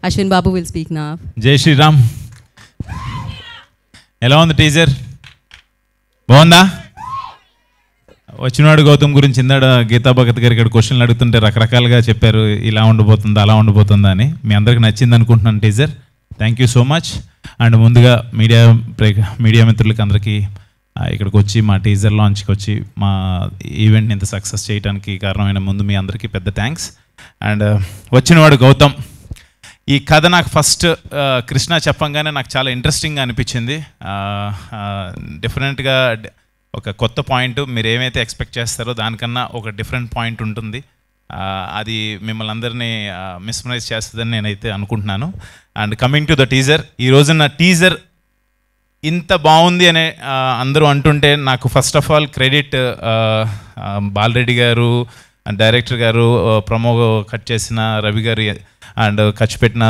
Ashwin Babu will speak now. జై శ్రీరామ్. ఎలా ఉంది టీజర్? బాగుందా? వచ్చినవాడు గౌతమ్ గురించి ఇందాడ గీతా భగత్ గారు ఇక్కడ క్వశ్చన్లు అడుగుతుంటే రకరకాలుగా చెప్పారు, ఇలా ఉండబోతుందా అలా ఉండబోతుందా అని. మీ అందరికి నచ్చింది అనుకుంటున్నాను teaser. Thank you so much. And ముందుగా మీడియా మిత్రులకి అందరికీ ఇక్కడికి వచ్చి మా టీజర్ లాంచ్కి వచ్చి మా ఈవెంట్ని ఇంత సక్సెస్ చేయడానికి కారణమైన ముందు మీ అందరికీ పెద్ద థ్యాంక్స్. అండ్ వచ్చినవాడు గౌతమ్, ఈ కథ నాకు ఫస్ట్ కృష్ణ చెప్పంగానే నాకు చాలా ఇంట్రెస్టింగ్గా అనిపించింది. డిఫరెంట్గా ఒక కొత్త పాయింట్, మీరు ఏమైతే ఎక్స్పెక్ట్ చేస్తారో దానికన్నా ఒక డిఫరెంట్ పాయింట్ ఉంటుంది. అది మిమ్మల్ని అందరినీ మిస్మరైజ్ చేస్తుందని నేనైతే అనుకుంటున్నాను. And coming to the teaser, ఈ రోజున టీజర్ ఇంత బాగుంది అనే అందరూ అంటుంటే నాకు first of all credit Bala Reddy గారు, డైరెక్టర్ గారు, ప్రమో కట్ చేసిన రవి గారు అండ్ ఖర్చు పెట్టిన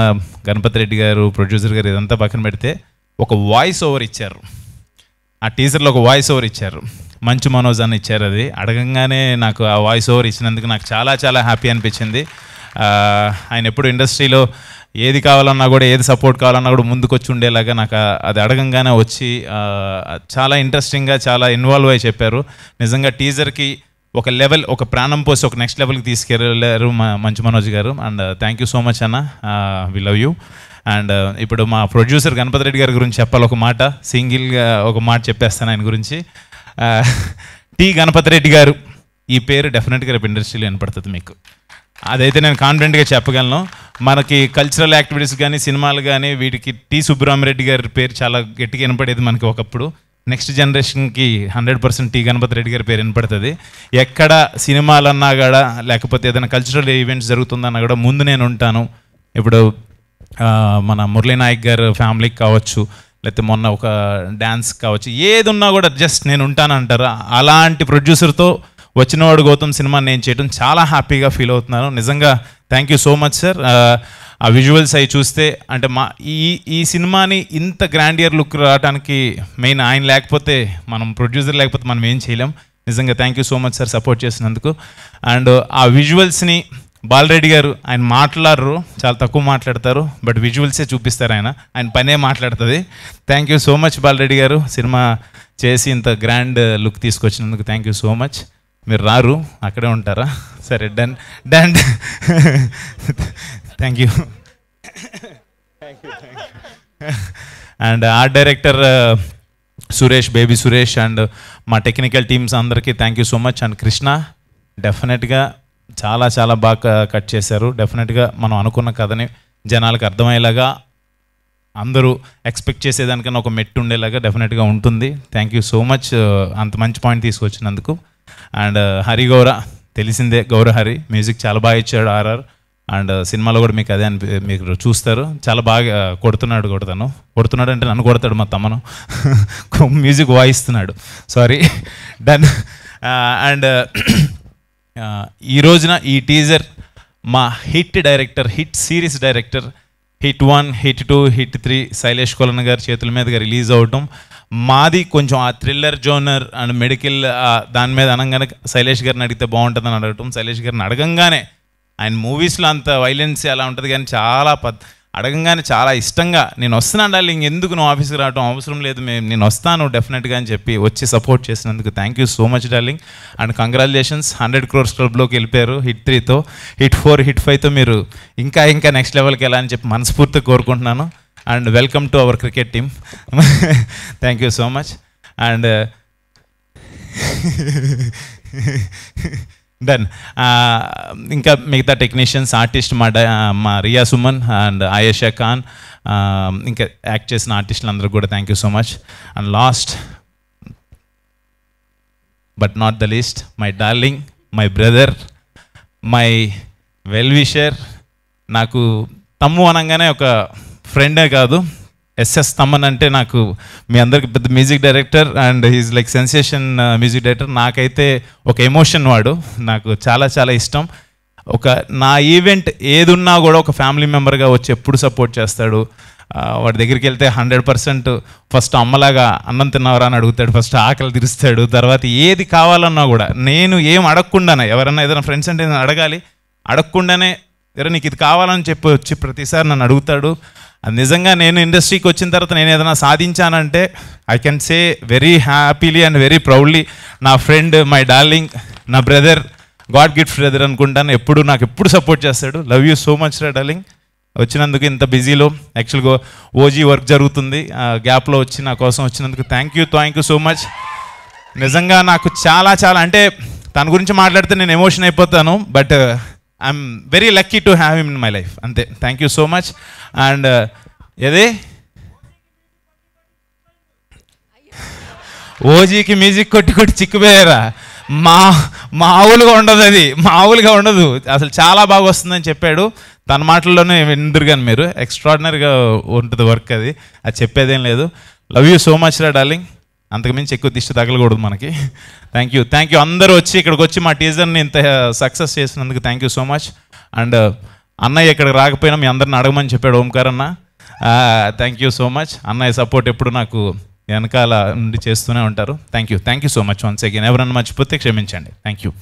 గణపతి రెడ్డి గారు, ప్రొడ్యూసర్ గారు, ఇదంతా పక్కన పెడితే ఒక వాయిస్ ఓవర్ ఇచ్చారు. ఆ టీజర్లో ఒక వాయిస్ ఓవర్ ఇచ్చారు, మంచు మనోజ్ అని ఇచ్చారు. అది అడగంగానే నాకు ఆ వాయిస్ ఓవర్ ఇచ్చినందుకు నాకు చాలా చాలా హ్యాపీ అనిపించింది. ఆయన ఎప్పుడు ఇండస్ట్రీలో ఏది కావాలన్నా కూడా, ఏది సపోర్ట్ కావాలన్నా కూడా ముందుకు వచ్చి ఉండేలాగా నాకు అది అడగంగానే వచ్చి చాలా ఇంట్రెస్టింగ్గా చాలా ఇన్వాల్వ్ అయ్యి చెప్పారు. నిజంగా టీజర్కి ఒక లెవెల్, ఒక ప్రాణం పోసి ఒక నెక్స్ట్ లెవెల్కి తీసుకెళ్ళారు మంచు మనోజ్ గారు. And thank you so much అన్న, వి లవ్ యూ. అండ్ ఇప్పుడు మా ప్రొడ్యూసర్ గణపతి రెడ్డి గారి గురించి చెప్పాలి. ఒక మాట, సింగిల్గా ఒక మాట చెప్పేస్తాను ఆయన గురించి. టి గణపతి రెడ్డి గారు, ఈ పేరు డెఫినెట్గా రేపు ఇండస్ట్రీలో వినపడుతుంది మీకు, అదైతే నేను కాన్ఫిడెంట్గా చెప్పగలను. మనకి కల్చరల్ యాక్టివిటీస్ కానీ, సినిమాలు కానీ, వీటికి టి సుబ్బరామరెడ్డి గారి పేరు చాలా గట్టిగా వినపడేది మనకి ఒకప్పుడు. నెక్స్ట్ జనరేషన్కి 100% టి గణపతి రెడ్డి గారి పేరు వినపడుతుంది. ఎక్కడ సినిమాలన్నా కూడా, లేకపోతే ఏదైనా కల్చరల్ ఈవెంట్స్ జరుగుతుందన్నా కూడా ముందు నేను ఉంటాను. ఇప్పుడు మన మురళీనాయక్ గారు ఫ్యామిలీకి కావచ్చు, లేకపోతే మొన్న ఒక డ్యాన్స్ కావచ్చు, ఏది ఉన్నా కూడా జస్ట్ నేను ఉంటానంటారు. అలాంటి ప్రొడ్యూసర్తో వచ్చినవాడు గౌతమ్ సినిమా నేను చేయడం చాలా హ్యాపీగా ఫీల్ అవుతున్నాను. నిజంగా thank you so much sir. ఆ విజువల్స్ అవి చూస్తే అంటే ఈ సినిమాని ఇంత గ్రాండియర్ లుక్ రావడానికి మెయిన్ ఆయన లేకపోతే, మనం ప్రొడ్యూసర్ లేకపోతే మనం ఏం చేయలేం. నిజంగా thank you so much sir support చేసినందుకు. అండ్ ఆ విజువల్స్ని బాలరెడ్డి గారు, ఆయన మాట్లాడరు, చాలా తక్కువ మాట్లాడతారు, బట్ విజువల్సే చూపిస్తారు. ఆయన పనే మాట్లాడుతుంది. Thank you so much Balareddy గారు, సినిమా చేసి ఇంత గ్రాండ్ లుక్ తీసుకొచ్చినందుకు థ్యాంక్ యూ సో మచ్. మీరు రారు, అక్కడే ఉంటారా? సరే, done done. Thank you. And art director Suresh, baby Suresh, and మా టెక్నికల్ టీమ్స్ అందరికీ thank you so much. And Krishna డెఫినెట్గా చాలా చాలా బాగా కట్ చేశారు. డెఫినెట్గా మనం అనుకున్న కథని జనాలకు అర్థమయ్యేలాగా, అందరూ ఎక్స్పెక్ట్ చేసేదానికన్నా ఒక మెట్టు ఉండేలాగా డెఫినెట్గా ఉంటుంది. థ్యాంక్ యూ సో మచ్ అంత మంచి పాయింట్ తీసుకొచ్చినందుకు. అండ్ హరి గౌర, తెలిసిందే, గౌర హరి మ్యూజిక్ చాలా బాగా ఇచ్చాడు ఆర్ఆర్. అండ్ సినిమాలో కూడా మీకు అదే మీరు చూస్తారు, చాలా బాగా కొడుతున్నాడు అంటే నన్ను కొడతాడు మా తమ్మను, మ్యూజిక్ వాయిస్తున్నాడు, సారీ, డన్. అండ్ ఈ రోజున ఈ టీజర్ మా hit director, hit series director, hit 1, hit 2, hit 3 Sailesh Kolan గారి చేతుల మీదుగా రిలీజ్ అవటం, మాది కొంచెం ఆ థ్రిల్లర్ జోనర్ అండ్ మెడికల్ దాని మీద అనగానే శైలేష్ గారిని అడిగితే బాగుంటుందని అడగటం. శైలేష్ గారిని అడగంగానే, ఆయన మూవీస్లో అంత వైలెన్స్ అలా ఉంటుంది కానీ చాలా అడగంగానే చాలా ఇష్టంగా, నేను వస్తున్నాను డార్లింగ్, ఎందుకు నువ్వు ఆఫీస్కి రావటం అవసరం లేదు, నేను వస్తాను డెఫినెట్గా అని చెప్పి వచ్చి సపోర్ట్ చేసినందుకు thank you so much darling. And congratulations, 100 crores క్లబ్లోకి వెళ్ళిపోయారు. హిట్ 3తో, హిట్ 4, హిట్ 5తో మీరు ఇంకా నెక్స్ట్ లెవెల్కి వెళ్ళాలని చెప్పి మనస్ఫూర్తిగా కోరుకుంటున్నాను. And welcome to our cricket team. Thank you so much. And done. ఇంకా మిగతా టెక్నీషియన్స్, ఆర్టిస్ట్, మా రియా సుమన్ అండ్ ఆయేషా ఖాన్, ఇంకా యాక్ట్ చేసిన ఆర్టిస్టులు అందరూ కూడా thank you so much. And last but not the least, my darling, my brother, my well wisher, నాకు తమ్ము అనగానే ఒక ఫ్రెండే కాదు, ఎస్ఎస్ తమ్మన్ అంటే నాకు మీ అందరికి పెద్ద music director and he's like sensation music director. నాకైతే ఒక ఎమోషన్, వాడు నాకు చాలా చాలా ఇష్టం. ఒక నా ఈవెంట్ ఏదున్నా కూడా ఒక ఫ్యామిలీ మెంబర్గా వచ్చి ఎప్పుడు సపోర్ట్ చేస్తాడు. వాడి దగ్గరికి వెళ్తే 100% ఫస్ట్ అమ్మలాగా అన్నం తిన్నవరా అని అడుగుతాడు, ఫస్ట్ ఆకలి తీరుస్తాడు, తర్వాత ఏది కావాలన్నా కూడా నేను ఏం అడగకుండానే, ఎవరన్నా ఏదైనా ఫ్రెండ్స్ అంటే నేను అడగాలి, అడగకుండానే ఎరా నీకు ఇది కావాలని చెప్పి వచ్చి ప్రతిసారి నన్ను అడుగుతాడు. అది నిజంగా నేను ఇండస్ట్రీకి వచ్చిన తర్వాత నేను ఏదైనా సాధించానంటే I can say very happily and very proudly నా ఫ్రెండ్, మై డార్లింగ్, నా బ్రదర్, గాడ్ గిఫ్ట్ బ్రదర్ అనుకుంటాను. నాకు ఎప్పుడు సపోర్ట్ చేస్తాడు. లవ్ యూ సో మచ్ రా డార్లింగ్. వచ్చినందుకు ఇంత బిజీలో యాక్చువల్గా ఓజీ వర్క్ జరుగుతుంది, గ్యాప్లో వచ్చి నా కోసం వచ్చినందుకు థ్యాంక్ యూ సో మచ్. నిజంగా నాకు చాలా అంటే తన గురించి మాట్లాడితే నేను ఎమోషన్ అయిపోతాను. But I'm very lucky to have him in my life. అంతే. Thank you so much. And ఏదే ఓజీకి మ్యూజిక్ కొట్టి చిక్కుపోయారా? మామూలుగా ఉండదు, అది మామూలుగా ఉండదు. అసలు చాలా బాగా వస్తుందని చెప్పాడు. తన మాటల్లోనే విందురు కానీ మీరు. ఎక్స్ట్రాడినరీగా ఉంటుంది వర్క్, అది చెప్పేదేం లేదు. లవ్ యూ సో మచ్ రా డార్లింగ్. అంతకుమించి ఎక్కువ దిష్టి తగలకూడదు మనకి. థ్యాంక్ యూ అందరూ ఇక్కడికి వచ్చి మా టీజర్ని ఇంత సక్సెస్ చేసినందుకు thank you so much. And అన్నయ్య ఇక్కడికి రాకపోయినా మీ అందరిని అడగమని చెప్పాడు ఓంకార్ అన్న. Thank you so much. అన్నయ్య సపోర్ట్ ఎప్పుడు నాకు వెనకాల నుండి చేస్తూనే ఉంటారు. Thank you so much once again. ఎవరన్నా మర్చిపోతే క్షమించండి. Thank you.